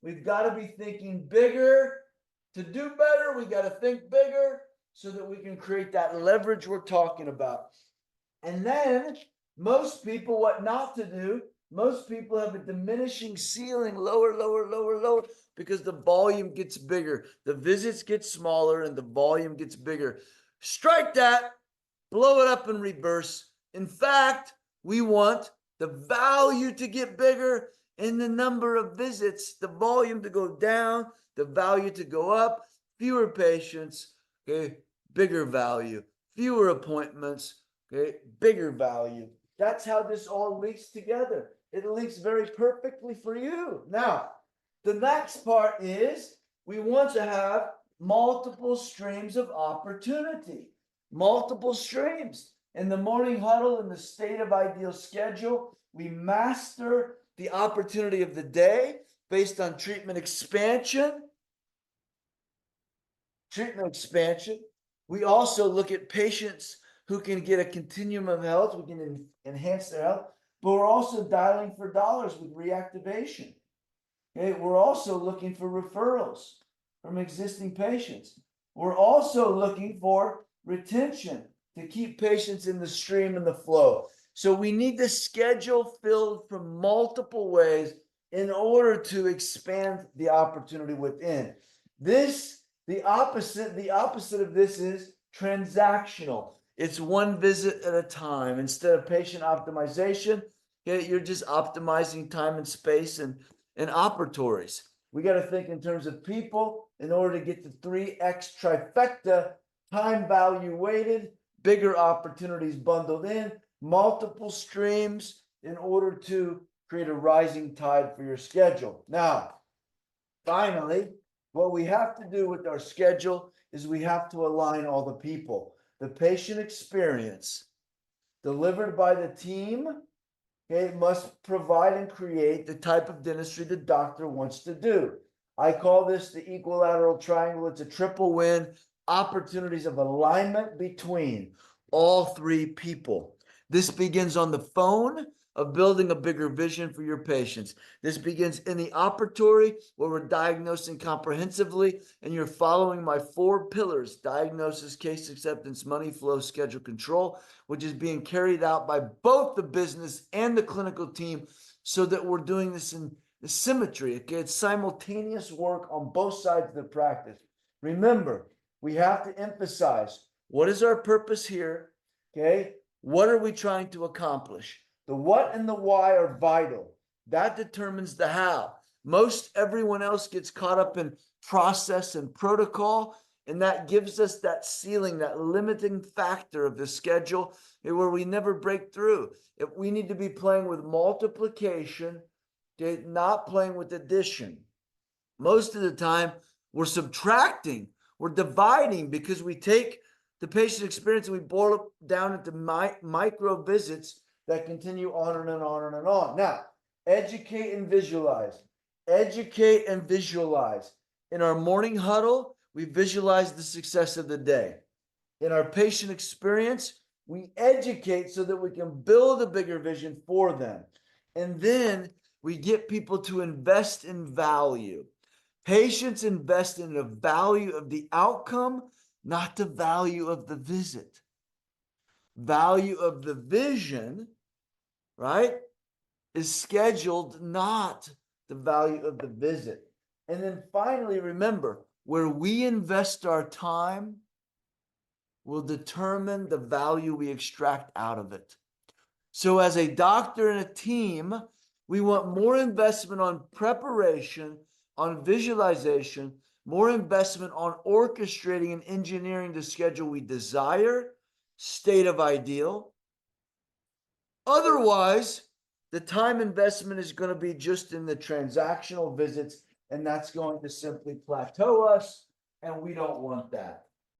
We've got to be thinking bigger. To do better, we got to think bigger so that we can create that leverage we're talking about. And then most people, what not to do, most people have a diminishing ceiling, lower, lower, lower, lower, because the volume gets bigger. The visits get smaller and the volume gets bigger. Strike that, blow it up in reverse. In fact, we want the value to get bigger and the number of visits, the volume to go down, the value to go up, fewer patients, okay, bigger value, fewer appointments, okay, bigger value. That's how this all links together. It links very perfectly for you. Now, the next part is we want to have multiple streams of opportunity, multiple streams. In the morning huddle, in the state of ideal schedule, we master the opportunity of the day based on treatment expansion. We also look at patients who can get a continuum of health. We can enhance their health, but we're also dialing for dollars with reactivation. Okay, we're also looking for referrals from existing patients. We're also looking for retention to keep patients in the stream and the flow. So we need the schedule filled from multiple ways in order to expand the opportunity within. The opposite of this is transactional. It's one visit at a time. Instead of patient optimization, okay, you're just optimizing time and space and operatories. We got to think in terms of people in order to get the 3x trifecta, time value weighted, bigger opportunities bundled in, multiple streams in order to create a rising tide for your schedule. Now, finally, what we have to do with our schedule is we have to align all the people. The patient experience delivered by the team, okay, must provide and create the type of dentistry the doctor wants to do. I call this the equilateral triangle. It's a triple win, opportunities of alignment between all three people. This begins on the phone of building a bigger vision for your patients. This begins in the operatory where we're diagnosing comprehensively and you're following my 4 pillars: diagnosis, case acceptance, money flow, schedule control, which is being carried out by both the business and the clinical team so that we're doing this in symmetry. Okay? It's simultaneous work on both sides of the practice. Remember, we have to emphasize what is our purpose here? Okay? What are we trying to accomplish? The what and the why are vital. That determines the how. Most everyone else gets caught up in process and protocol, and that gives us that ceiling, that limiting factor of the schedule where we never break through. If we need to be playing with multiplication, not playing with addition. Most of the time, we're subtracting, we're dividing because we take the patient experience and we boil it down into micro visits that continue on and on and on. Now, educate and visualize. Educate and visualize. In our morning huddle, we visualize the success of the day. In our patient experience, we educate so that we can build a bigger vision for them. And then we get people to invest in value. Patients invest in the value of the outcome, not the value of the visit. Value of the vision, right, is scheduled, not the value of the visit. And then finally, remember, where we invest our time will determine the value we extract out of it. So as a doctor and a team, we want more investment on preparation, on visualization, more investment on orchestrating and engineering the schedule we desire, state of ideal. Otherwise, the time investment is going to be just in the transactional visits, and that's going to simply plateau us, and we don't want that.